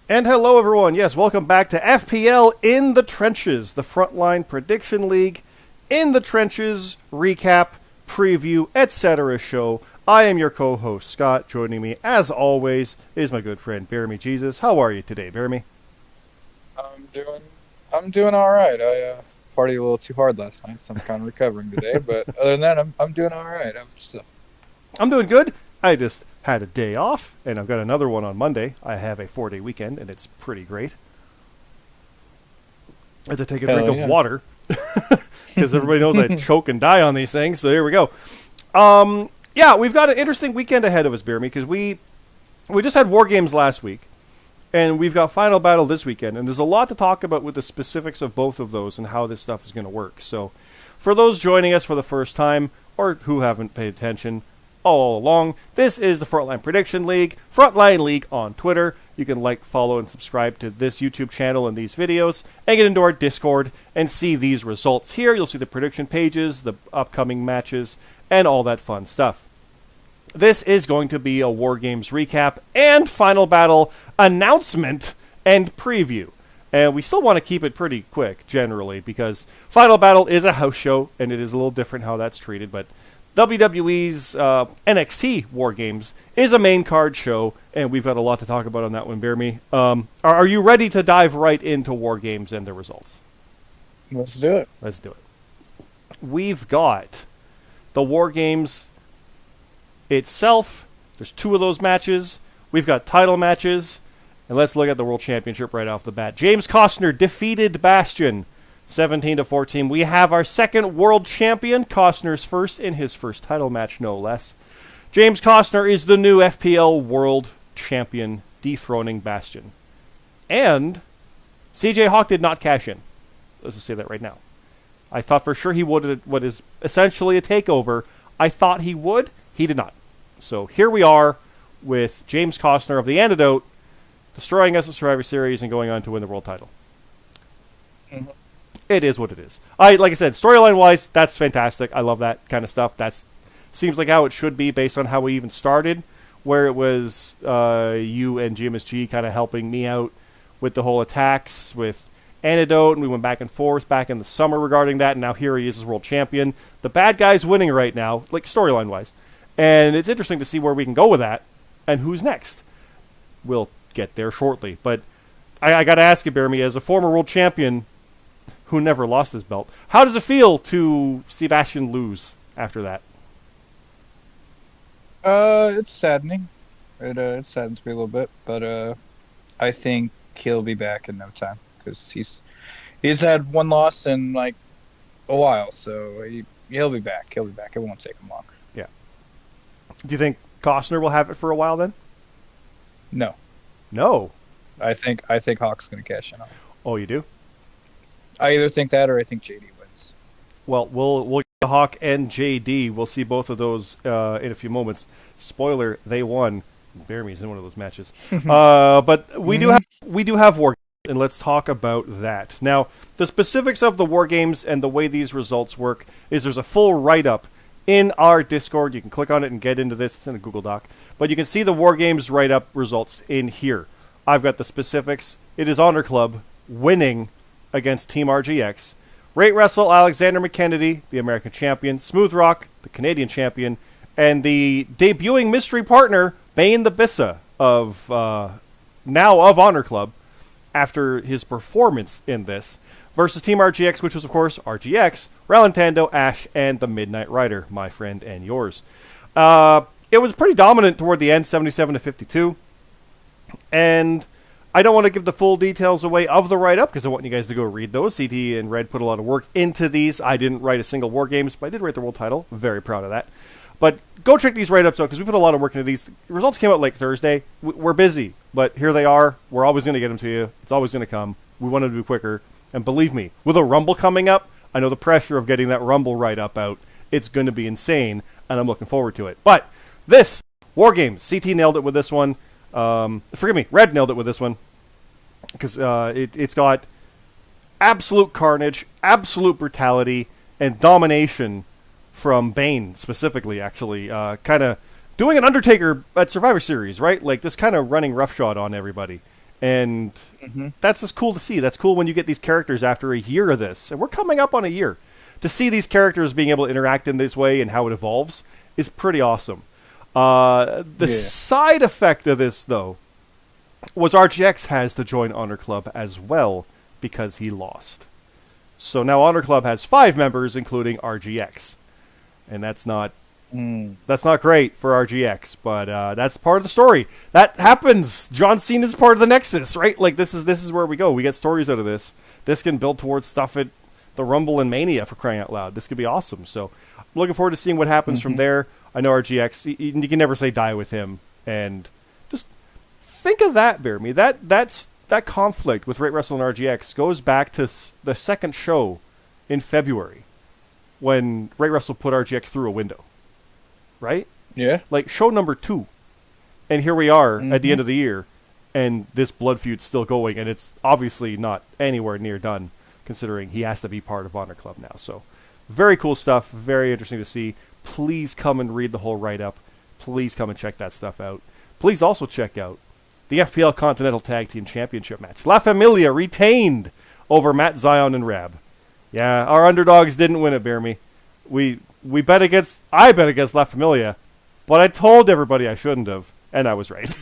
And hello, everyone. Yes, welcome back to FPL in the Trenches, the Frontline Prediction League in the Trenches recap, preview, etc. show. I am your co-host, Scott. Joining me, as always, is my good friend, Jeremy Jesus. How are you today, Jeremy? I'm doing I'm doing all right. I partied a little too hard last night, so I'm kind of recovering today. But other than that, I'm doing all right. I'm doing good. I just had a day off, and I've got another one on Monday. I have a 4-day weekend, and it's pretty great. I had to take a drink hell of yeah. water, because everybody knows I choke and die on these things, so here we go. Yeah, we've got an interesting weekend ahead of us, Jeremy, because we just had WarGames last week, and we've got Final Battle this weekend, and there's a lot to talk about with the specifics of both of those and how this stuff is going to work. So, for those joining us for the first time, or who haven't paid attention all along, this is the Frontline Prediction League, Frontline League on Twitter. You can like, follow, and subscribe to this YouTube channel and these videos, and get into our Discord and see these results here. You'll see the prediction pages, the upcoming matches, and all that fun stuff. This is going to be a WarGames recap and Final Battle announcement and preview. And we still want to keep it pretty quick, generally, because Final Battle is a house show, and it is a little different how that's treated, but WWE's NXT WarGames is a main card show, and we've got a lot to talk about on that one, Bear Me. Are you ready to dive right into WarGames and the results? Let's do it. Let's do it. We've got the WarGames itself. There's two of those matches. We've got title matches. And let's look at the World Championship right off the bat. James Costner defeated Bastion 17-14. We have our second world champion. Costner's first in his first title match, no less. James Costner is the new FPL world champion, dethroning Bastion. And CJ Hawk did not cash in. Let's just say that right now. I thought for sure he would at what is essentially a takeover. I thought he would. He did not. So here we are with James Costner of The Antidote destroying us at Survivor Series and going on to win the world title. Mhm. It is what it is. Like I said, storyline-wise, that's fantastic. I love that kind of stuff. That seems like how it should be based on how we even started, where it was you and GMSG kind of helping me out with the whole attacks with Antidote, and we went back and forth back in the summer regarding that, and now here he is as world champion. The bad guy's winning right now, like storyline-wise. And it's interesting to see where we can go with that and who's next. We'll get there shortly. But I got to ask you, Jeremy, as a former world champion who never lost his belt, how does it feel to see Bastion lose after that? It's saddening. It saddens me a little bit, but I think he'll be back in no time because he's had one loss in like a while, so he'll be back. He'll be back. It won't take him long. Yeah. Do you think Costner will have it for a while then? No, No. I think Hawk's gonna cash in on it. Oh, you do? I either think that or I think JD wins. Well, we'll get the Hawk and JD. We'll see both of those in a few moments. Spoiler: they won. Bearmy's in one of those matches. But we do have war, and let's talk about that. Now, the specifics of the war games and the way these results work is there's a full write-up in our Discord. You can click on it and get into this. It's in a Google Doc. But you can see the war games write-up results in here. I've got the specifics. It is Honor Club winning against Team RGX. Rate Wrestle, Alexander McKennedy, the American champion. Smooth Rock, the Canadian champion. And the debuting mystery partner, Bane the Bissa, of now of Honor Club, after his performance in this, versus Team RGX, which was, of course, RGX, Ralentando, Ash, and the Midnight Rider, my friend and yours. It was pretty dominant toward the end, 77-52. And I don't want to give the full details away of the write-up because I want you guys to go read those. CT and Red put a lot of work into these. I didn't write a single War Games, but I did write the world title. Very proud of that. But go check these write-ups out because we put a lot of work into these. The results came out like Thursday. We're busy, but here they are. We're always going to get them to you. It's always going to come. We want them to be quicker. And believe me, with a Rumble coming up, I know the pressure of getting that Rumble write-up out. It's going to be insane, and I'm looking forward to it. But this, War Games, CT nailed it with this one. Forgive me, Red nailed it with this one. Because it's got absolute carnage, absolute brutality, and domination from Bane, specifically, actually. Kind of doing an Undertaker at Survivor Series, right? Like, just kind of running roughshod on everybody. And that's just cool to see. That's cool when you get these characters after a year of this. And we're coming up on a year. To see these characters being able to interact in this way and how it evolves is pretty awesome. The side effect of this, though, was RGX has to join Honor Club as well because he lost. So now Honor Club has 5 members, including RGX. And that's not great for RGX, but that's part of the story. That happens. John Cena's part of the Nexus, right? Like this is where we go. We get stories out of this. This can build towards stuff at the Rumble and Mania, for crying out loud. This could be awesome. So I'm looking forward to seeing what happens from there. I know RGX. You can never say die with him. And just think of that, Bear Me. That conflict with Rate Wrestle and RGX goes back to the second show in February when Rate Wrestle put RGX through a window. Right? Yeah. Like show number 2. And here we are at the end of the year, and this blood feud's still going, and it's obviously not anywhere near done, considering he has to be part of Honor Club now. So, very cool stuff. Very interesting to see. Please come and read the whole write-up. Please come and check that stuff out. Please also check out the FPL Continental Tag Team Championship match. La Familia retained over Matt Zion and Rab. Yeah, our underdogs didn't win it, Bear Me. I bet against La Familia, but I told everybody I shouldn't have, and I was right.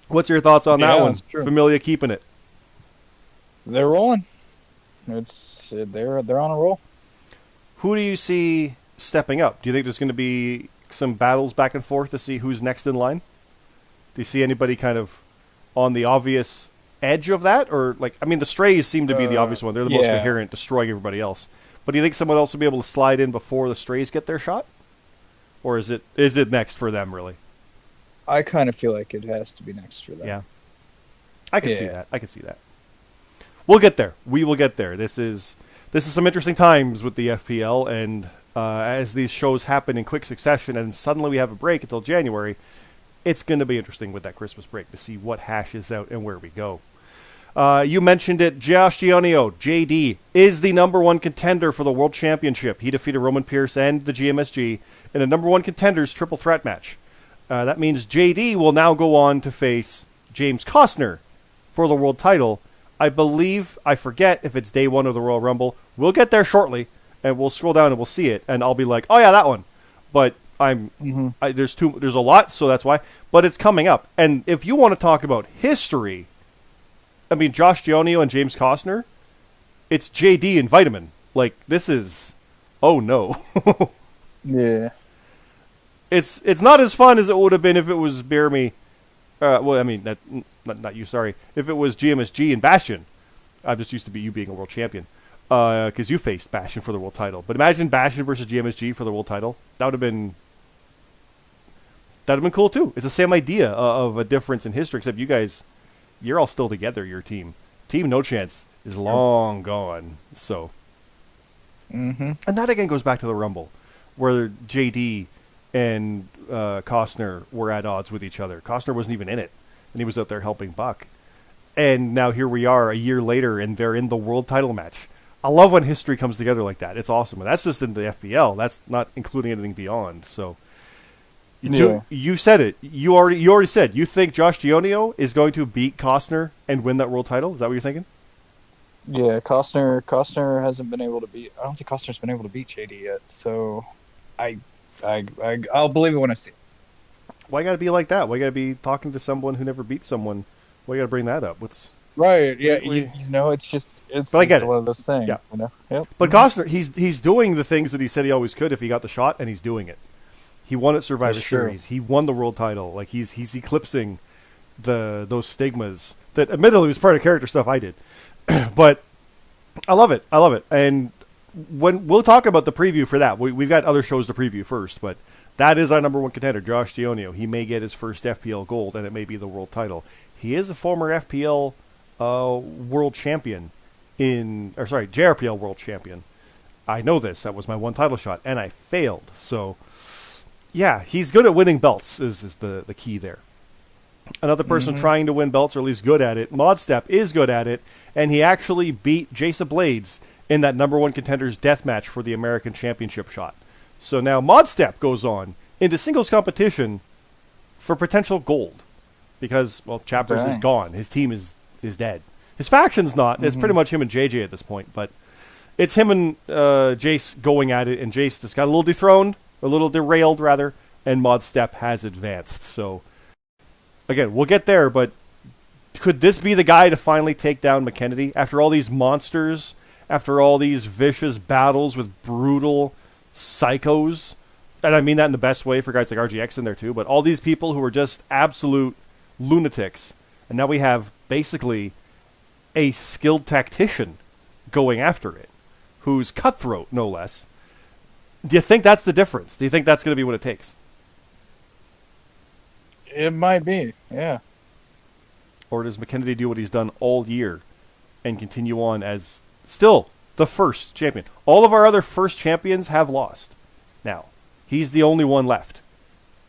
What's your thoughts on that one? Familia keeping it. They're rolling. They're on a roll. Who do you see stepping up? Do you think there's going to be some battles back and forth to see who's next in line? Do you see anybody kind of on the obvious edge of that? Or the Strays seem to be the obvious one. They're the most coherent, destroying everybody else. But do you think someone else will be able to slide in before the Strays get their shot? Or is it next for them, really? I kind of feel like it has to be next for them. Yeah. I can see that. We'll get there. We will get there. This is some interesting times with the FPL, and as these shows happen in quick succession and suddenly we have a break until January, it's going to be interesting with that Christmas break to see what hashes out and where we go. You mentioned it. Josh Gionio, JD, is the number 1 contender for the World Championship. He defeated Roman Pierce and the GMSG in a number 1 contenders triple threat match. That means JD will now go on to face James Costner for the world title. I forget if it's day 1 of the Royal Rumble. We'll get there shortly, and we'll scroll down and we'll see it, and I'll be like, oh yeah, that one. But there's a lot, so that's why. But it's coming up. And if you want to talk about history, Josh Gionio and James Costner, it's JD and Vitamin. Like, this is, oh no. Yeah. It's not as fun as it would have been if it was Bear Me. Not you, sorry. If it was GMSG and Bastion. I'm just used to you being a world champion. Because you faced Bastion for the world title. But imagine Bastion versus GMSG for the world title. That would have been cool too. It's the same idea of a difference in history, except you guys, you're all still together, your team. Team No Chance is long gone. So. And that again goes back to the Rumble, where JD and Costner were at odds with each other. Costner wasn't even in it, and he was out there helping Buck. And now here we are a year later, and they're in the world title match. I love when history comes together like that. It's awesome. And that's just in the FPL. That's not including anything beyond. So you said it. You already said you think Josh Gionio is going to beat Costner and win that world title. Is that what you're thinking? Yeah, Costner hasn't been able to beat. I don't think Costner's been able to beat JD yet. So I'll believe it when I see it. Why got to be like that? Why got to be talking to someone who never beat someone? Why got to bring that up? What's right? Yeah, it's one of those things. Yeah. You know? Yep. But Costner, he's doing the things that he said he always could if he got the shot, and he's doing it. He won at Survivor Series. He won the world title. Like he's eclipsing those stigmas that admittedly was part of character stuff I did. But I love it. And when we'll talk about the preview for that, we've got other shows to preview first, but that is our number 1 contender, Josh Gionio. He may get his first FPL gold, and it may be the world title. He is a former FPL world champion JRPL world champion. I know this. That was my 1 title shot, and I failed. So, yeah, he's good at winning belts is the key there. Another person trying to win belts, or at least good at it, Modstep is good at it, and he actually beat Jason Blades in that number 1 contenders death match for the American Championship shot. So now Modstep goes on into singles competition for potential gold. because, well, Chapters is Dang. gone. His team is dead. His faction's not. It's pretty much him and JJ at this point, but it's him and Jace going at it, and Jace just got a little dethroned, a little derailed, rather, and Modstep has advanced. So, again, we'll get there, but could this be the guy to finally take down McKennedy? After all these monsters, after all these vicious battles with brutal psychos, and I mean that in the best way for guys like RGX in there too, but all these people who are just absolute lunatics, and now we have basically a skilled tactician going after it, who's cutthroat, no less. Do you think that's the difference? Do you think that's going to be what it takes? It might be, yeah. Or does McKennedy do what he's done all year and continue on as still the first champion? All of our other first champions have lost. Now, he's the only one left.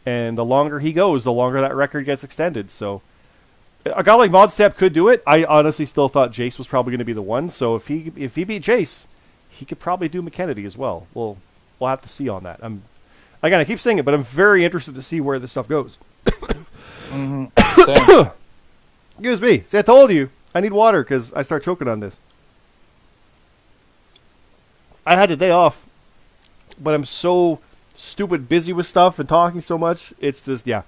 And the longer he goes, the longer that record gets extended. So, a guy like Modstep could do it. I honestly still thought Jace was probably going to be the one. So, if he beat Jace, he could probably do McKennedy as well. We'll have to see on that. I keep saying it, but I'm very interested to see where this stuff goes. Same. Excuse me. See, I told you. I need water because I start choking on this. I had a day off, but I'm so stupid busy with stuff and talking so much. It's just, yeah.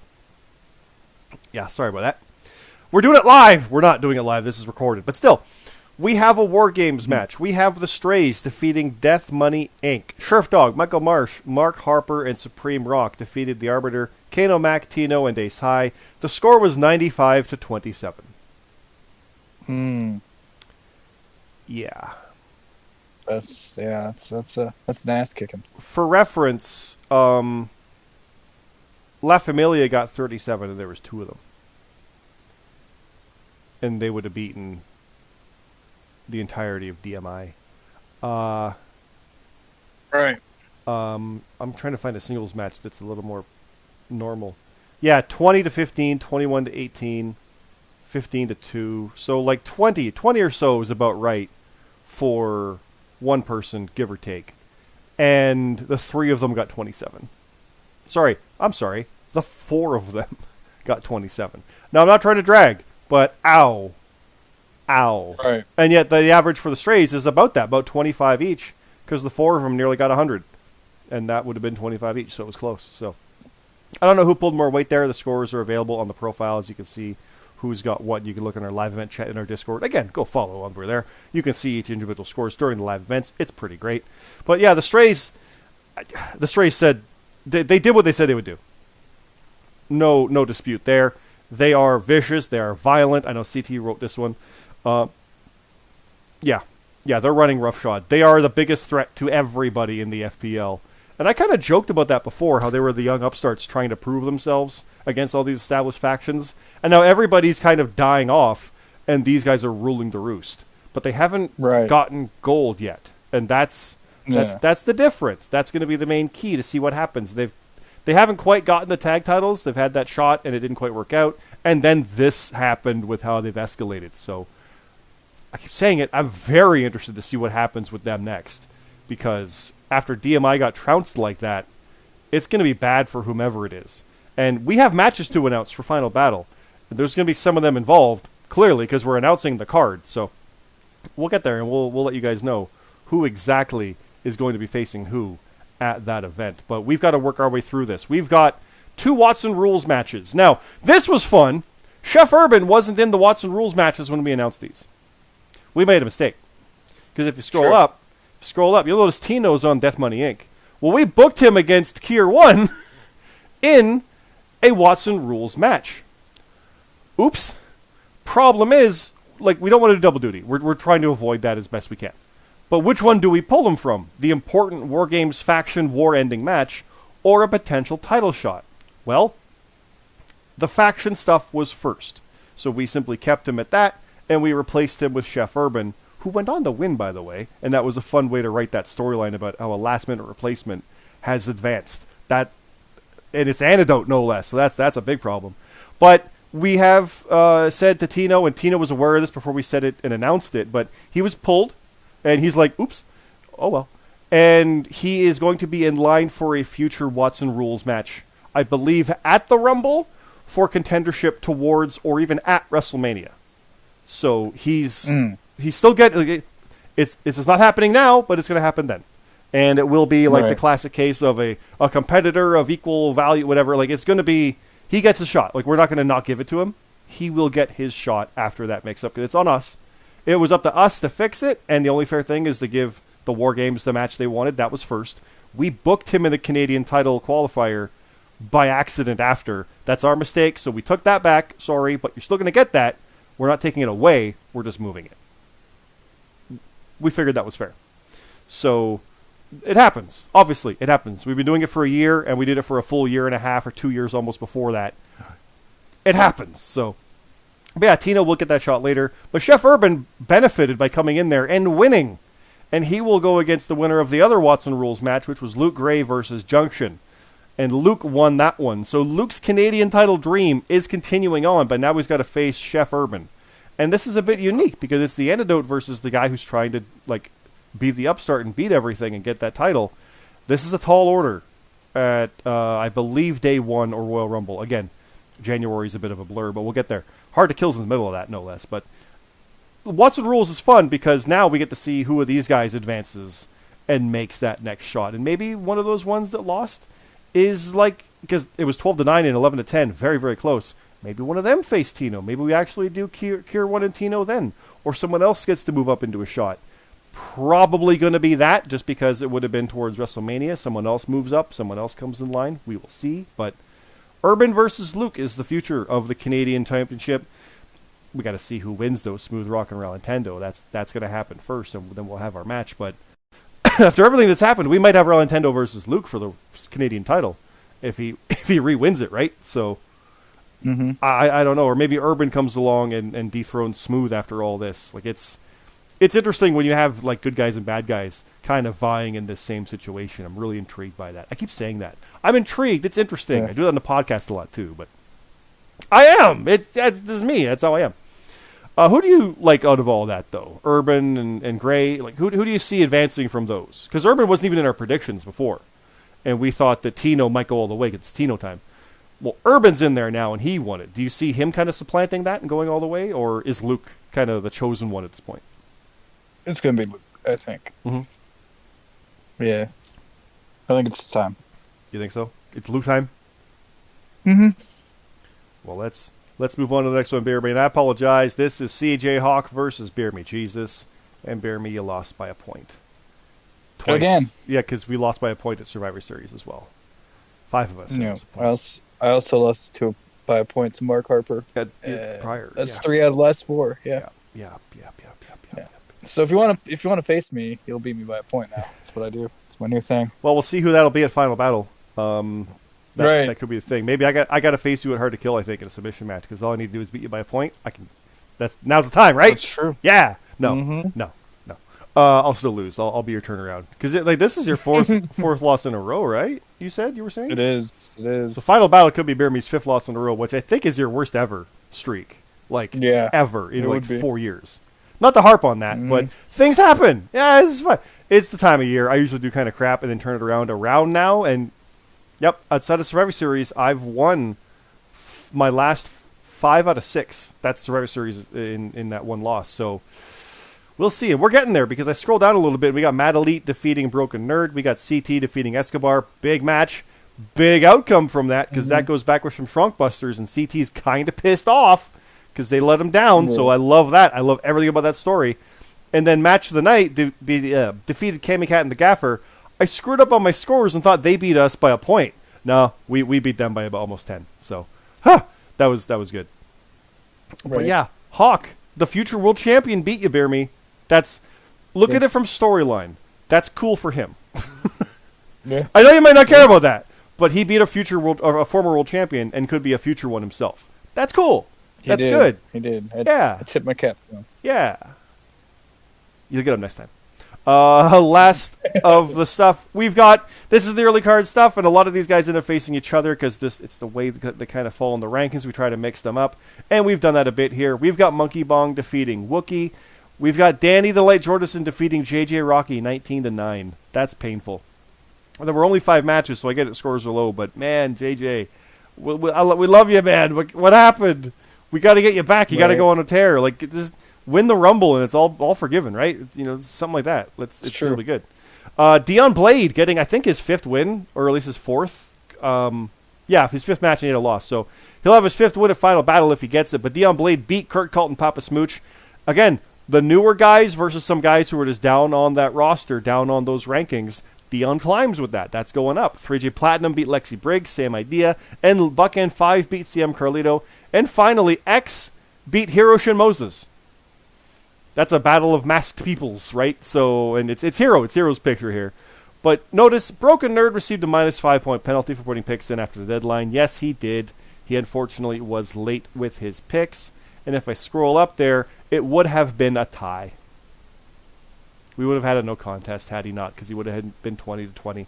Yeah, sorry about that. We're doing it live. We're not doing it live. This is recorded. But still, we have a WarGames match. We have the Strays defeating Death Money Inc. Sheriff Dog, Michael Marsh, Mark Harper, and Supreme Rock defeated the Arbiter, Kano Mac, Tino, and Ace High. The score was 95-27. Yeah. That's an ass kicking. For reference, La Familia got 37, and there was 2 of them. And they would have beaten the entirety of DMI. Right. I'm trying to find a singles match that's a little more normal. Yeah, 20-15, 21-18, 15-2. So like 20 or so is about right for one person, give or take. And the 3 of them got 27. I'm sorry. The 4 of them got 27. Now, I'm not trying to drag, but ow. Right. And yet the average for the Strays is about that, about 25 each, because the 4 of them nearly got 100. And that would have been 25 each, so it was close. So I don't know who pulled more weight there. The scores are available on the profile, as you can see who's got what. You can look in our live event chat in our Discord. Again, go follow over there. You can see each individual scores during the live events. It's pretty great. But yeah, the Strays said they did what they said they would do. No dispute there. They are vicious. They are violent. I know CT wrote this one. Yeah, they're running roughshod. They are the biggest threat to everybody in the FPL. And I kind of joked about that before, how they were the young upstarts trying to prove themselves against all these established factions. And now everybody's kind of dying off, and these guys are ruling the roost. But they haven't gotten gold yet. And that's the difference. That's going to be the main key to see what happens. They haven't quite gotten the tag titles. They've had that shot, and it didn't quite work out. And then this happened with how they've escalated. So I keep saying it. I'm very interested to see what happens with them next. Because after DMI got trounced like that, it's going to be bad for whomever it is. And we have matches to announce for Final Battle. There's going to be some of them involved, clearly, because we're announcing the card. So we'll get there, and we'll let you guys know who exactly is going to be facing who at that event. But we've got to work our way through this. We've got 2 Watson Rules matches. Now, this was fun. Chef Urban wasn't in the Watson Rules matches when we announced these. We made a mistake. Because if you scroll up, you'll notice Tino's on Death Money Inc. Well, we booked him against Kier 1 in a Watson Rules match. Oops. Problem is, we don't want to do double duty. We're trying to avoid that as best we can. But which one do we pull him from? The important WarGames faction war-ending match or a potential title shot? Well, the faction stuff was first. So we simply kept him at that, and we replaced him with Chef Urban, who went on to win, by the way, and that was a fun way to write that storyline about how a last-minute replacement has advanced. And it's antidote, no less, so that's a big problem. But we have said to Tino, and Tino was aware of this before we said it and announced it, but he was pulled, and he's like, oops, oh well. And he is going to be in line for a future Watson Rules match, I believe, at the Rumble, for contendership towards or even at WrestleMania. So he's still getting it's not happening now, but it's going to happen then. And it will be like the classic case of a competitor of equal value, whatever. Like, it's going to be, he gets a shot. Like, we're not going to not give it to him. He will get his shot after that mix-up, because it's on us. It was up to us to fix it, and the only fair thing is to give the WarGames the match they wanted. That was first. We booked him in the Canadian title qualifier by accident after. That's our mistake, so we took that back. Sorry, but you're still going to get that. We're not taking it away. We're just moving it. We figured that was fair. So it happens. Obviously, it happens. We've been doing it for a year, and we did it for a full year and a half or 2 years almost before that. It happens. So, but yeah, Tino will get that shot later. But Chef Urban benefited by coming in there and winning. And he will go against the winner of the other Watson Rules match, which was Luke Gray versus Junction. And Luke won that one. So Luke's Canadian title dream is continuing on, but now he's got to face Chef Urban. And this is a bit unique because it's the antidote versus the guy who's trying to like be the upstart and beat everything and get that title. This is a tall order at, I believe, day one or Royal Rumble. Again, January's a bit of a blur, but we'll get there. Hard to Kill's in the middle of that, no less. But Watson Rules is fun because now we get to see who of these guys advances and makes that next shot. And maybe one of those ones that lost is like, because it was 12-9 and 11-10, very, very close. Maybe one of them face Tino. Maybe we actually do cure one and Tino then. Or someone else gets to move up into a shot. Probably going to be that, just because it would have been towards WrestleMania. Someone else moves up. Someone else comes in line. We will see. But Urban versus Luke is the future of the Canadian Championship. We got to see who wins, though. Smooth Rock and Nintendo. That's going to happen first, and then we'll have our match. But after everything that's happened, we might have Nintendo versus Luke for the Canadian title if he re-wins it, right? So I don't know. Or maybe Urban comes along and dethrones Smooth after all this. Like, it's interesting when you have like good guys and bad guys kind of vying in this same situation. I'm really intrigued by that. I keep saying that. I'm intrigued. It's interesting. Yeah. I do that on the podcast a lot too, but I am. This is me. That's how I am. Who do you like out of all that, though? Urban and Gray? Like, who do you see advancing from those? Because Urban wasn't even in our predictions before. And we thought that Tino might go all the way because it's Tino time. Well, Urban's in there now, and he won it. Do you see him kind of supplanting that and going all the way? Or is Luke kind of the chosen one at this point? It's going to be Luke, I think. Mm-hmm. Yeah. I think it's time. You think so? It's Luke time? Mm-hmm. Well, let's move on to the next one, Bear Me. And I apologize. This is CJ Hawk versus Bear Me Jesus. And Bear Me, you lost by a point. Twice. Again. Yeah, because we lost by a point at Survivor Series as well. 5 of us. No, I also lost by a point to Mark Harper. Prior. That's 3 out of the last 4. Yeah. Yeah. So if you want to face me, you'll beat me by a point now. That's what I do. It's my new thing. Well, we'll see who that'll be at Final Battle. Right. That could be the thing. Maybe I got to face you at Hard to Kill, I think, in a submission match, because all I need to do is beat you by a point. Now's the time, right? That's true. Yeah. No. I'll still lose. I'll be your turnaround, because this is your fourth loss in a row, right? You were saying it is. So Final Battle could be Bear Me's 5th loss in a row, which I think is your worst ever streak, ever in 4 years. Not to harp on that, but things happen. Yeah, it's fine. It's the time of year. I usually do kind of crap and then turn it around now. And, yep, outside of Survivor Series, I've won my last 5 out of 6. That's Survivor Series in that one loss. So we'll see. And we're getting there because I scrolled down a little bit. We got Mad Elite defeating Broken Nerd. We got CT defeating Escobar. Big match. Big outcome from that because that goes back with some Shrunk Busters. And CT's kind of pissed off because they let him down. So I love that. I love everything about that story. And then match of the night, defeated Cammy Cat and the Gaffer. I screwed up on my scores and thought they beat us by a point. No, we beat them by about almost 10. So, that was good. Right. But yeah, Hawk, the future world champion, beat you, Bear Me. Look at it from storyline. That's cool for him. Yeah. I know you might not care about that, but he beat a former world champion and could be a future one himself. That's cool. That's good. He did. I tip my cap to him. Yeah. You'll get him next time. Last of the stuff we've got. This is the early card stuff, and a lot of these guys end up facing each other because it's the way they kind of fall in the rankings. We try to mix them up, and we've done that a bit here. We've got Monkey Bong defeating Wookie. We've got Danny the Light Jordison defeating JJ Rocky 19-9. That's painful. There were only 5 matches, so I get it scores are low, but man, JJ, We love you, man. What happened? We got to get you back. You got to go on a tear. Like, just win the Rumble, and it's all forgiven, right? Something like that. It's really good. Dion Blade getting, I think, his 5th win, or at least his 4th. His 5th match and he had a loss. So he'll have his 5th win at Final Battle if he gets it. But Dion Blade beat Kurt Colton, Papa Smooch. Again, the newer guys versus some guys who were just down on that roster, down on those rankings. Dion climbs with that. That's going up. 3J Platinum beat Lexi Briggs, same idea. And Buckend 5 beat CM Carlito. And finally, X beat Hiroshi Moses. That's a battle of masked peoples, right? So, and it's Hero. It's Hero's picture here. But notice, Broken Nerd received a minus 5-point penalty for putting picks in after the deadline. Yes, he did. He unfortunately was late with his picks. And if I scroll up there, it would have been a tie. We would have had a no contest had he not, because he would have been 20-20.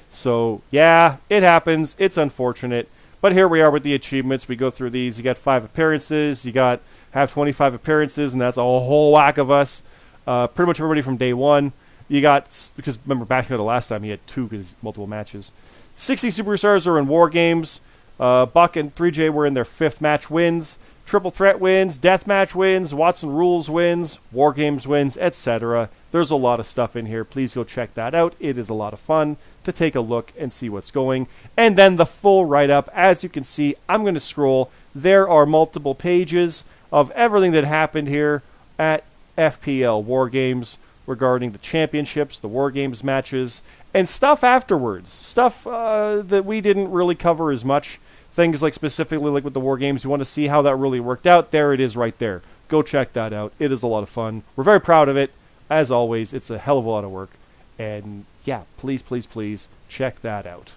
So, yeah, it happens. It's unfortunate. But here we are with the achievements. We go through these. You got 5 appearances. You got have 25 appearances, and that's a whole whack of us. Pretty much everybody from day one. You got, because remember, Bashing the last time he had 2 because multiple matches. 60 superstars are in WarGames. Buck and 3J were in their 5th match wins. Triple Threat wins, Deathmatch wins, Watson Rules wins, WarGames wins, etc. There's a lot of stuff in here. Please go check that out. It is a lot of fun to take a look and see what's going. And then the full write-up. As you can see, I'm going to scroll. There are multiple pages of everything that happened here at FPL WarGames regarding the championships, the WarGames matches, and stuff afterwards. Stuff that we didn't really cover as much. Things like specifically like with the WarGames, you want to see how that really worked out. There it is right there. Go check that out. It is a lot of fun. We're very proud of it. As always, it's a hell of a lot of work. And yeah, please, please, please check that out.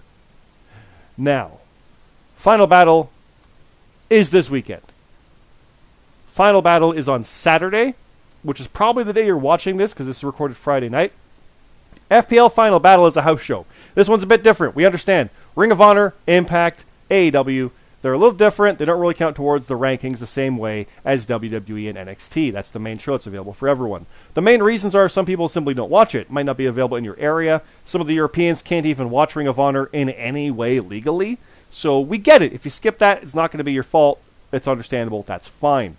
Now, Final Battle is this weekend. Final Battle is on Saturday, which is probably the day you're watching this because this is recorded Friday night. FPL Final Battle is a house show. This one's a bit different. We understand. Ring of Honor, Impact, AEW, they're a little different. They don't really count towards the rankings the same way as WWE and NXT. That's the main show that's available for everyone. The main reasons are some people simply don't watch it. Might not be available in your area. Some of the Europeans can't even watch Ring of Honor in any way legally. So we get it. If you skip that, it's not going to be your fault. It's understandable. That's fine.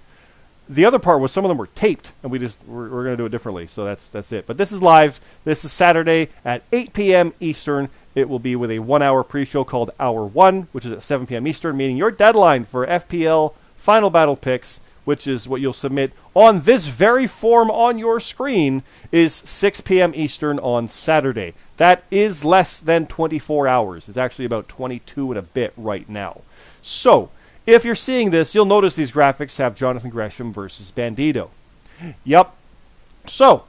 The other part was some of them were taped, and we're going to do it differently. So that's it. But this is live. This is Saturday at 8 p.m. Eastern. It will be with a 1-hour pre-show called Hour 1, which is at 7 p.m. Eastern, meaning your deadline for FPL Final Battle picks, which is what you'll submit on this very form on your screen, is 6 p.m. Eastern on Saturday. That is less than 24 hours. It's actually about 22 and a bit right now. So, if you're seeing this, you'll notice these graphics have Jonathan Gresham versus Bandito. Yep. So,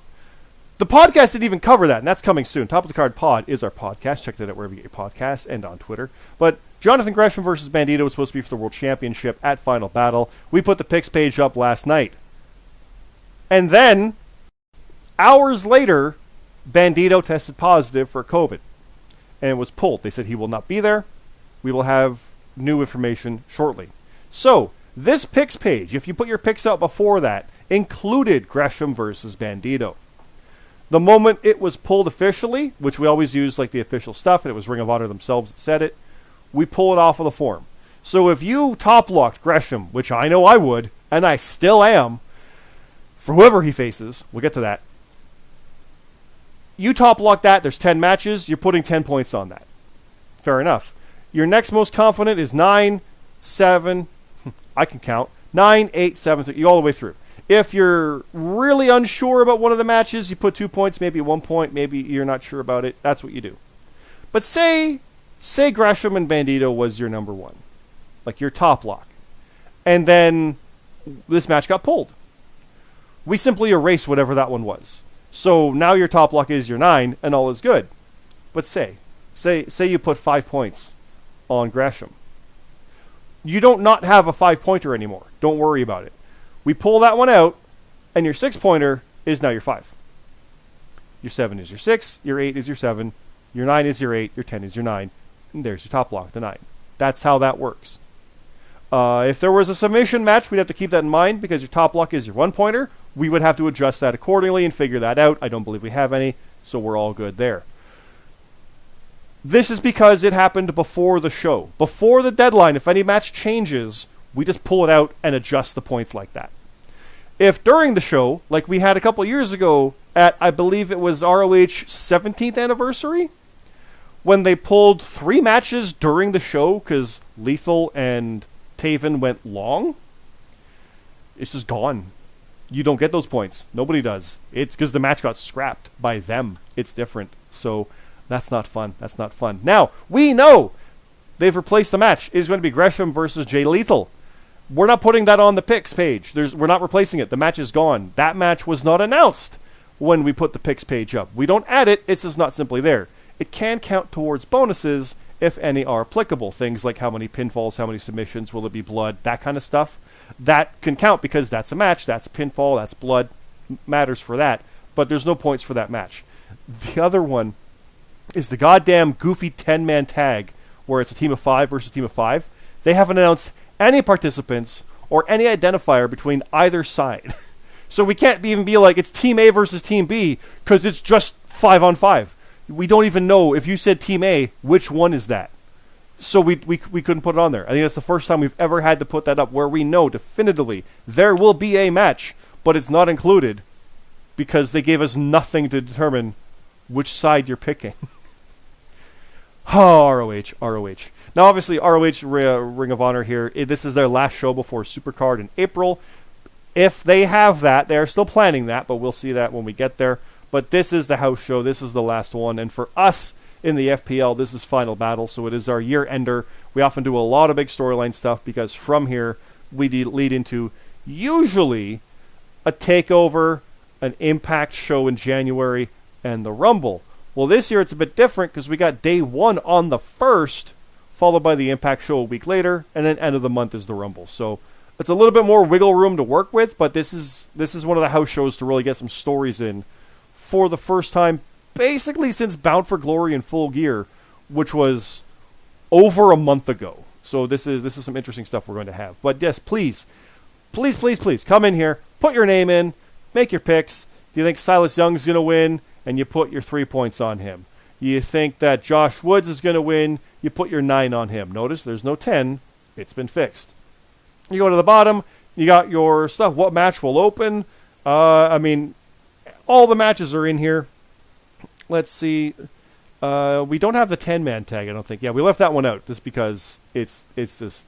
the podcast didn't even cover that, and that's coming soon. Top of the Card Pod is our podcast. Check that out wherever you get your podcasts and on Twitter. But Jonathan Gresham versus Bandito was supposed to be for the World Championship at Final Battle. We put the picks page up last night. And then, hours later, Bandito tested positive for COVID. And it was pulled. They said he will not be there. We will have new information shortly. So, this picks page, if you put your picks out before that, included Gresham versus Bandito. The moment it was pulled officially, which we always use like the official stuff, and it was Ring of Honor themselves that said it, we pull it off of the form. So if you top-locked Gresham, which I know I would, and I still am, for whoever he faces, we'll get to that, you top-lock that, there's 10 matches, you're putting 10 points on that. Fair enough. Your next most confident is 9, 7, I can count, 9, 8, 7, 3, you all the way through. If you're really unsure about one of the matches, you put 2 points, maybe 1 point, maybe you're not sure about it. That's what you do. But say Gresham and Bandito was your number one, like your top lock, and then this match got pulled. We simply erase whatever that one was. So now your top lock is your 9, and all is good. But say you put 5 points on Gresham. You don't not have a 5-pointer anymore. Don't worry about it. We pull that one out, and your 6-pointer is now your 5. Your 7 is your 6, your 8 is your 7, your 9 is your 8, your 10 is your 9, and there's your top lock, the 9. That's how that works. If there was a submission match, we'd have to keep that in mind because your top lock is your 1-pointer. We would have to adjust that accordingly and figure that out. I don't believe we have any, so we're all good there. This is because it happened before the show. Before the deadline, if any match changes, we just pull it out and adjust the points like that. If during the show, like we had a couple years ago at, I believe it was ROH 17th anniversary, when they pulled 3 matches during the show because Lethal and Taven went long, it's just gone. You don't get those points. Nobody does. It's because the match got scrapped by them. It's different. So that's not fun. That's not fun. Now, we know they've replaced the match. It is going to be Gresham versus Jay Lethal. We're not putting that on the picks page. We're not replacing it. The match is gone. That match was not announced when we put the picks page up. We don't add it. It's just not simply there. It can count towards bonuses if any are applicable. Things like how many pinfalls, how many submissions, will it be blood, that kind of stuff. That can count because that's a match, that's a pinfall, that's blood, matters for that. But there's no points for that match. The other one is the goddamn goofy 10-man tag where it's a team of 5 versus a team of 5. They haven't announced any participants or any identifier between either side. So we can't even be like it's Team A versus Team B because it's just 5 on 5. We don't even know if you said Team A, which one is that? So we couldn't put it on there. I think that's the first time we've ever had to put that up where we know definitively there will be a match, but it's not included because they gave us nothing to determine which side you're picking. Oh, ROH. Now, obviously, ROH Ring of Honor here, this is their last show before Supercard in April. If they have that, they are still planning that, but we'll see that when we get there. But this is the house show. This is the last one. And for us in the FPL, this is Final Battle, so it is our year-ender. We often do a lot of big storyline stuff because from here, we lead into usually a takeover, an Impact show in January, and the Rumble. Well, this year it's a bit different because we got day 1 on the 1st, followed by the Impact show a week later, and then end of the month is the Rumble. So it's a little bit more wiggle room to work with, but this is one of the house shows to really get some stories in for the first time, basically since Bound for Glory in Full Gear, which was over a month ago. So this is some interesting stuff we're going to have. But yes, please come in here, put your name in, make your picks. Do you think Silas Young's going to win? And you put your 3 points on him. You think that Josh Woods is going to win? You put your 9 on him. Notice there's no 10. It's been fixed. You go to the bottom. You got your stuff. What match will open? All the matches are in here. Let's see. We don't have the 10-man tag, I don't think. Yeah, we left that one out just because it's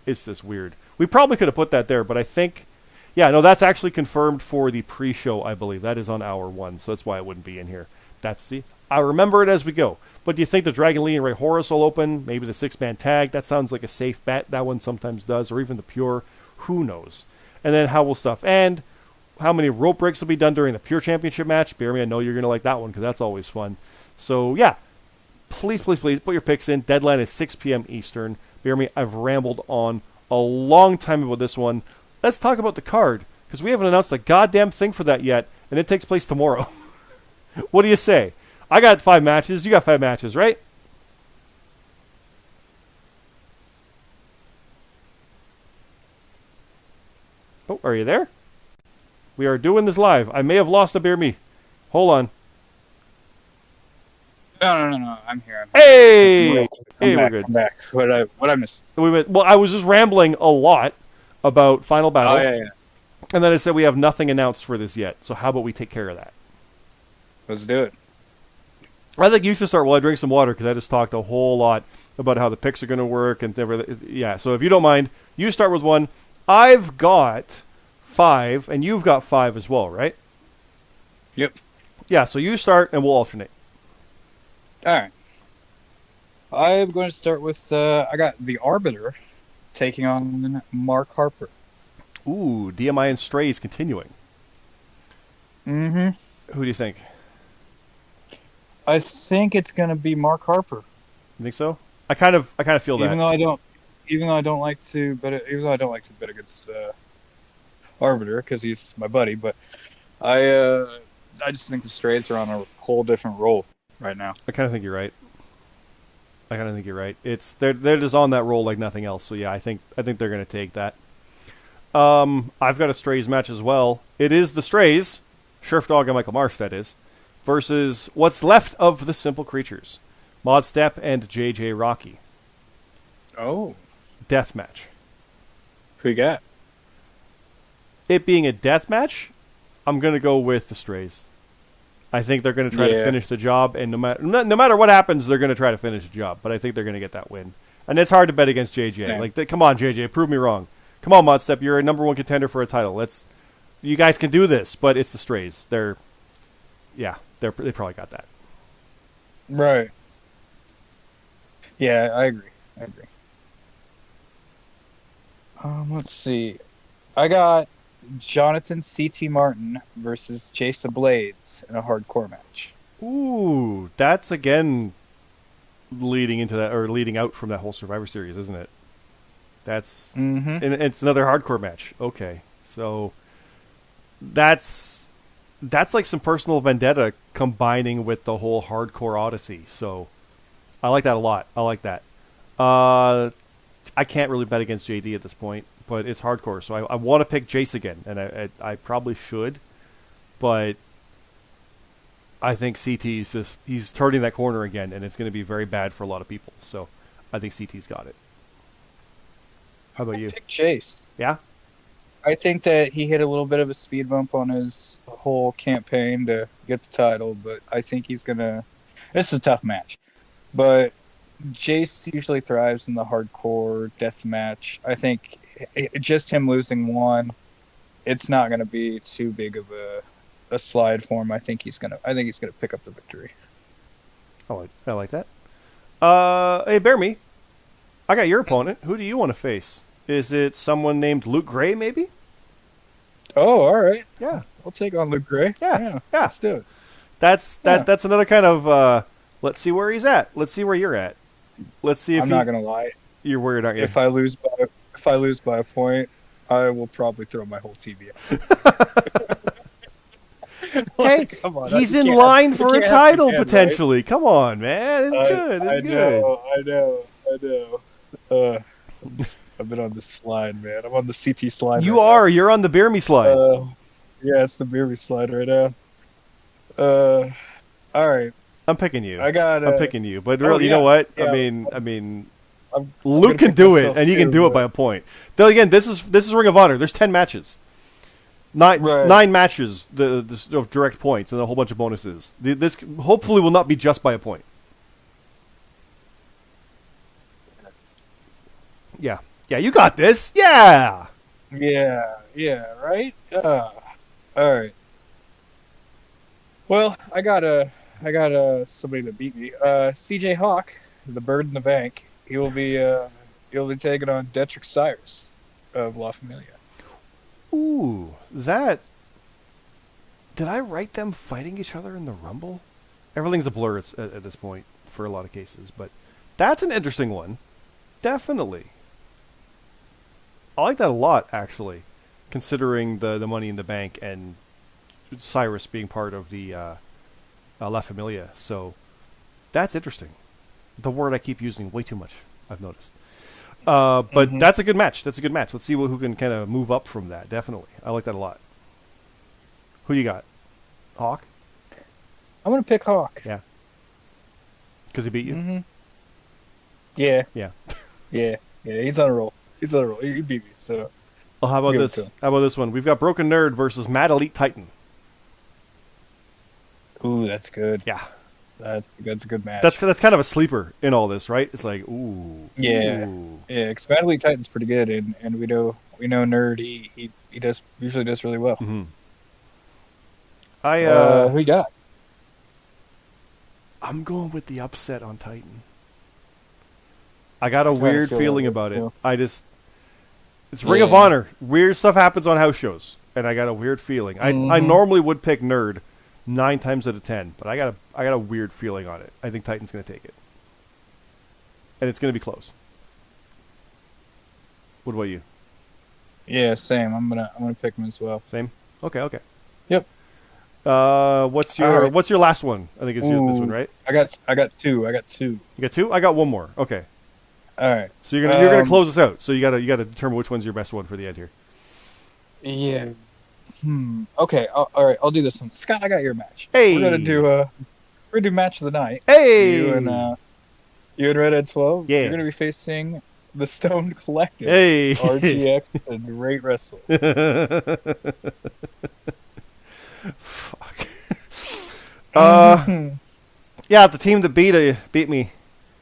just weird. We probably could have put that there, but I think... Yeah, no, that's actually confirmed for the pre-show, I believe. That is on hour 1, so that's why it wouldn't be in here. I remember it as we go. But do you think the Dragon Lee and Ray Horus will open? Maybe the 6-man tag? That sounds like a safe bet. That one sometimes does. Or even the Pure. Who knows? And then how will stuff end? How many rope breaks will be done during the Pure Championship match? Bear me, I know you're going to like that one because that's always fun. So, yeah. Please put your picks in. Deadline is 6 p.m. Eastern. Bear me, I've rambled on a long time about this one. Let's talk about the card because we haven't announced a goddamn thing for that yet, and it takes place tomorrow. What do you say? I got 5 matches. You got 5 matches, right? Oh, are you there? We are doing this live. I may have lost a beer me. Hold on. No. I'm here. Hey! We're good. I'm back. What I missed? Well, I was just rambling a lot about Final Battle. Oh, yeah. And then I said we have nothing announced for this yet. So how about we take care of that? Let's do it. I think you should start while I drink some water because I just talked a whole lot about how the picks are going to work and everything. Yeah, so if you don't mind, you start with 1. I've got 5, and you've got 5 as well, right? Yep. Yeah, so you start, and we'll alternate. All right. I'm going to start with, I got the Arbiter taking on Mark Harper. Ooh, DMI and Strays continuing. Mm-hmm. Who do you think? I think it's going to be Mark Harper. You think so? I kind of feel that. Even though I don't like to bet against Arbiter because he's my buddy, but I just think the Strays are on a whole different roll right now. I kind of think you're right. It's they're just on that roll like nothing else. So yeah, I think they're going to take that. I've got a Strays match as well. It is the Strays, Sheriff Dog and Michael Marsh, that is, versus what's left of the Simple Creatures. Mod Step and JJ Rocky. Oh, Death match. who you got? It being a death match, I'm going to go with the Strays. I think they're going to try to finish the job, and no matter what happens, they're going to try to finish the job. But I think they're going to get that win. And it's hard to bet against JJ. Yeah. Like, come on, JJ, prove me wrong. Come on, Modstep, you're a number one contender for a title. You guys can do this, but it's the Strays. They probably got that. Right. Yeah, I agree. Let's see. I got Jonathan C.T. Martin versus Jason Blades in a hardcore match. Ooh, that's again leading out from that whole Survivor Series, isn't it? That's and it's another hardcore match. Okay, so that's like some personal vendetta combining with the whole hardcore Odyssey. So I like that a lot. I like that. I can't really bet against JD at this point, but it's hardcore, so I want to pick Jace again, and I probably should, but I think CT's he's turning that corner again, and it's going to be very bad for a lot of people. So I think CT's got it. How about you? Pick Jace. Yeah? I think that he hit a little bit of a speed bump on his whole campaign to get the title, but I think he's going to... This is a tough match, but Jace usually thrives in the hardcore death match. I think just him losing one, it's not going to be too big of a slide for him. I think he's going to pick up the victory. I like that. Hey, Bear Me, I got your opponent. Who do you want to face? Is it someone named Luke Gray, maybe? Oh, all right. Yeah, I'll take on Luke Gray. Yeah. Let's do it. That's another kind of let's see where he's at. Let's see where you're at. Let's see if I'm not gonna lie. You're worried, aren't you? If I lose by a point, I will probably throw my whole TV out. Hey, come on, he's in line for a title potentially. Right? Come on, man. It's good. It's good. I know. I've been on this slide, man. I'm on the CT slide. You are. You're on the Beer Me slide. Yeah, it's the Beer Me slide right now. All right. I'm picking you. I'm picking you. But really, you know what? Yeah, I mean, Luke can do it, and you can do it by a point. Though again, this is Ring of Honor. There's 10 matches, nine matches, of direct points, and a whole bunch of bonuses. This hopefully will not be just by a point. Yeah, you got this. Yeah, right. All right. Well, I got somebody to beat me. CJ Hawk, the bird in the bank. He'll be taking on Detrick Cyrus of La Familia. Ooh, that. Did I write them fighting each other in the Rumble? Everything's a blur at this point for a lot of cases, but that's an interesting one. Definitely. I like that a lot, actually, considering the Money in the Bank and Cyrus being part of the La Familia. So that's interesting. The word I keep using way too much, I've noticed. But that's a good match. Let's see who can kind of move up from that. Definitely. I like that a lot. Who you got? Hawk? I'm going to pick Hawk. Yeah. Because he beat you? Mm-hmm. Yeah. Yeah. Yeah, he's on a roll. He beat me, so... Well, how about this? How about this one? We've got Broken Nerd versus Mad Elite Titan. Ooh, that's good. Yeah. That's a good match. That's kind of a sleeper in all this, right? It's like, ooh. Yeah. Ooh. Yeah, because Mad Elite Titan's pretty good, and we know Nerd, he usually does really well. Mm-hmm. Who you got? I'm going with the upset on Titan. I got a weird feeling about it. It's Ring of Honor. Weird stuff happens on house shows, and I got a weird feeling. I normally would pick Nerd 9 times out of 10, but I got a weird feeling on it. I think Titan's going to take it, and it's going to be close. What about you? Yeah, same. I'm gonna pick him as well. Same. Okay. Yep. What's your last one? I think it's this one, right? I got two. You got 2? I got one more. Okay. All right. So you're gonna close us out. So you gotta determine which one's your best one for the end here. Yeah. Okay. All right. I'll do this one. Scott, I got your match. Hey. We're gonna do match of the night. Hey. You and You and Red at 12. You're Yeah. gonna be facing the Stone Collective, Hey. RGX, and Great Wrestle. Fuck. Yeah, the team that beat me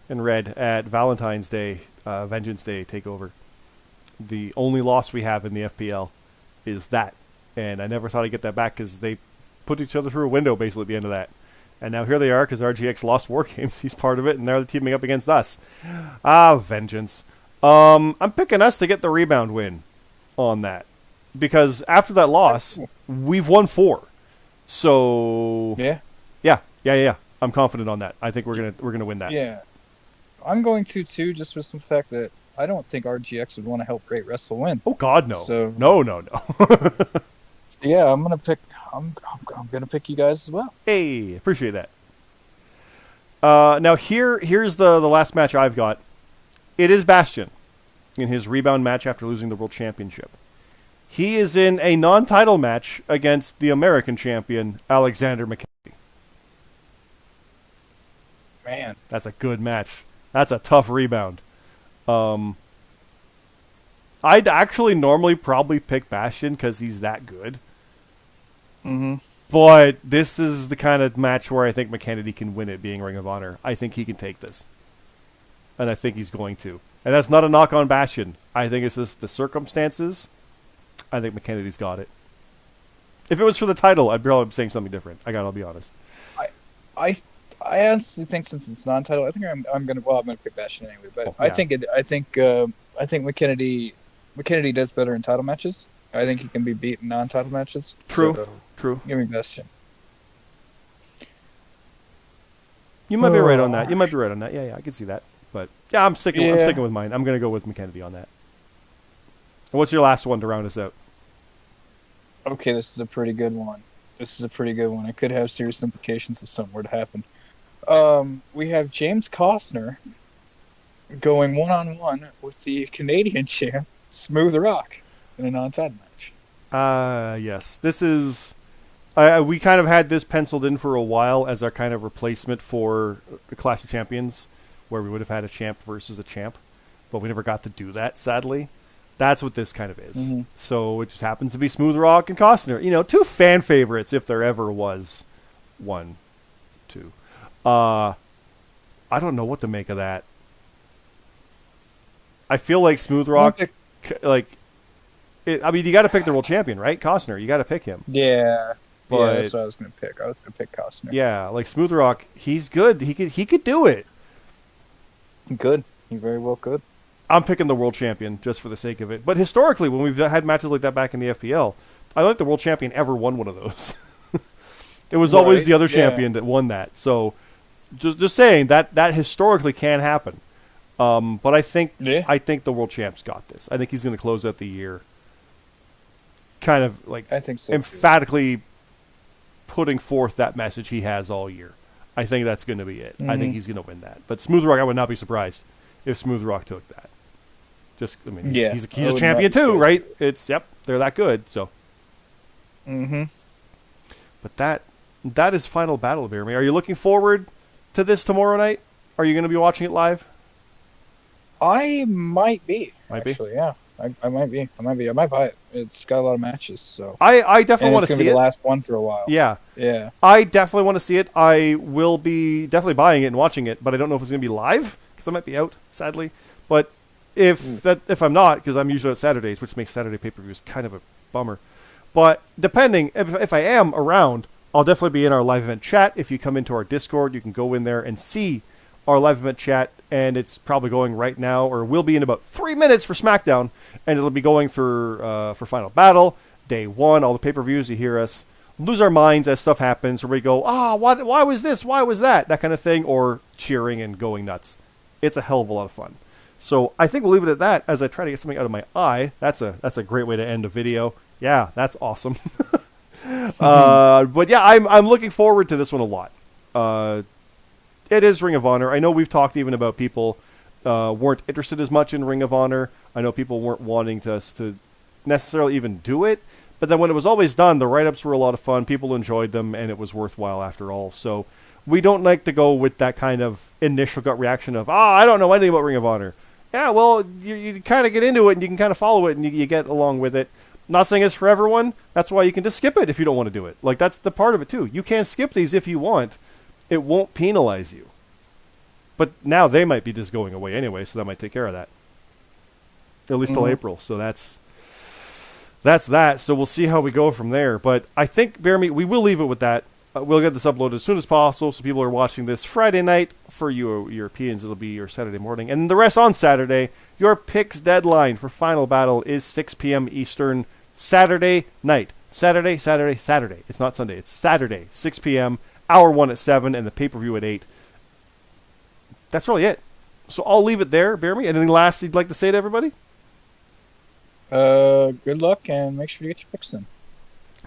in red at Valentine's Day, Vengeance Day takeover. The only loss we have in the FPL is that, and I never thought I'd get that back because they put each other through a window basically at the end of that. And now here they are because RGX lost WarGames. He's part of it, and they're teaming up against us. Ah, vengeance. I'm picking us to get the rebound win on that because after that loss, we've won 4. So Yeah, yeah. I'm confident on that. I think we're gonna win that. yeah. I'm going to too, just for some fact that I don't think RGX would want to help Great Wrestle win. Oh God, no, So no. yeah, I'm gonna pick. I'm gonna pick you guys as well. Hey, appreciate that. Now here's the last match I've got. It is Bastion in his rebound match after losing the world championship. He is in a non-title match against the American champion Alexander McKenzie. Man, That's a good match. That's a tough rebound. I'd actually normally probably pick Bastion because he's that good. mm-hmm. But this is the kind of match where I think McKennedy can win it, being Ring of Honor. I think he can take this. And I think he's going to. And that's not a knock on Bastion. I think it's just the circumstances. I think McKennedy's got it. If it was for the title, I'd probably be saying something different. I'll be honest. I I honestly think since it's non-title, I think I'm gonna pick Bastion anyway. But Oh, yeah. I think McKennedy does better in title matches. I think he can be beat in non-title matches. True. So, True. give me Bastion. You might be right on that. Yeah, I can see that. But yeah, I'm sticking with mine. I'm going to go with McKennedy on that. And what's your last one to round us out? Okay, this is a pretty good one. It could have serious implications if something were to happen. We have James Costner going one-on-one with the Canadian champ, Smooth Rock, in a non-title match. Yes. This is... we kind of had this penciled in for a while as our kind of replacement for the Clash of Champions, where we would have had a champ versus a champ, but we never got to do that, sadly. That's what this kind of is. Mm-hmm. So it just happens to be Smooth Rock and Costner. You know, two fan favorites, if there ever was one, two. I don't know what to make of that. I feel like Smooth Rock, you got to pick the world champion, right? Costner, you got to pick him. Yeah. But, yeah, that's what I was going to pick. I was going to pick Costner. Yeah, like Smooth Rock, he's good. He could do it. Good. He very well could. I'm picking the world champion just for the sake of it. But historically, when we've had matches like that back in the FPL, I don't think the world champion ever won one of those. It was always the other champion that won that. So, just saying that historically can happen. But I think the world champ's got this. I think he's going to close out the year, kind of like I think so emphatically putting forth that message he has all year. I think that's going to be it. Mm-hmm. I think he's going to win that. But Smooth Rock, I would not be surprised if Smooth Rock took that. He's a champion too, right? They're that good. So, but that is Final Battle, Bear Me. Are you looking forward to this tomorrow night? Are you going to be watching it live? I might be. Yeah. I might be. I might buy it. It's got a lot of matches, so I definitely want to see it. It's going to be the last one for a while. Yeah. Yeah. I definitely want to see it. I will be definitely buying it and watching it, but I don't know if it's going to be live because I might be out, sadly. But if I'm not, because I'm usually out Saturdays, which makes Saturday pay-per-views kind of a bummer. But depending, if I am around, I'll definitely be in our live event chat. If you come into our Discord, you can go in there and see our live event chat, and it's probably going right now, or will be in about 3 minutes for SmackDown, and it'll be going for Final Battle, Day 1, all the pay-per-views. You hear us lose our minds as stuff happens, where we go, why was this, why was that kind of thing, or cheering and going nuts. It's a hell of a lot of fun. So I think we'll leave it at that as I try to get something out of my eye. That's a great way to end a video. Yeah, that's awesome. But yeah, I'm looking forward to this one a lot. It is Ring of Honor. I know we've talked even about people weren't interested as much in Ring of Honor. I know people weren't wanting us to necessarily even do it. But then when it was always done, the write-ups were a lot of fun. People enjoyed them, and it was worthwhile after all. So we don't like to go with that kind of initial gut reaction of, I don't know anything about Ring of Honor. Yeah, well, you kind of get into it and you can kind of follow it and you get along with it. Not saying it's for everyone. That's why you can just skip it if you don't want to do it. Like, that's the part of it, too. You can skip these if you want. It won't penalize you. But now they might be just going away anyway, so that might take care of that. At least till April. So that's that. So we'll see how we go from there. But I think, Bear Meat, we will leave it with that. We'll get this uploaded as soon as possible, so people are watching this Friday night. For you Europeans, it'll be your Saturday morning. And the rest on Saturday. Your picks deadline for Final Battle is 6 p.m. Eastern, Saturday night. Saturday. It's not Sunday. It's Saturday, 6 p.m., hour 1 at 7, and the pay-per-view at 8. That's really it. So I'll leave it there, Bear Meat. Anything last you'd like to say to everybody? Good luck, and make sure you get your picks in.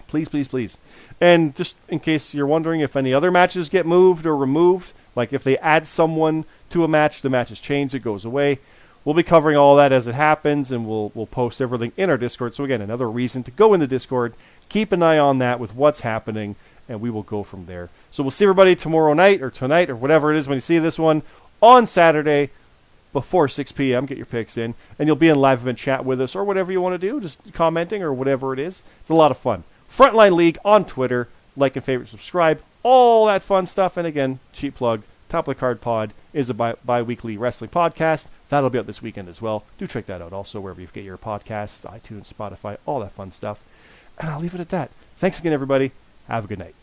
Please. And just in case you're wondering if any other matches get moved or removed, like if they add someone to a match, the match is changed, it goes away. We'll be covering all that as it happens, and we'll post everything in our Discord. So again, another reason to go in the Discord. Keep an eye on that with what's happening, and we will go from there. So we'll see everybody tomorrow night or tonight or whatever it is when you see this one on Saturday before 6 p.m. Get your picks in, and you'll be in live event chat with us or whatever you want to do, just commenting or whatever it is. It's a lot of fun. Frontline League on Twitter. Like and favorite, subscribe, all that fun stuff. And again, cheap plug, Top of the Card Pod is a bi-weekly wrestling podcast. That'll be out this weekend as well. Do check that out also wherever you get your podcasts, iTunes, Spotify, all that fun stuff. And I'll leave it at that. Thanks again, everybody. Have a good night.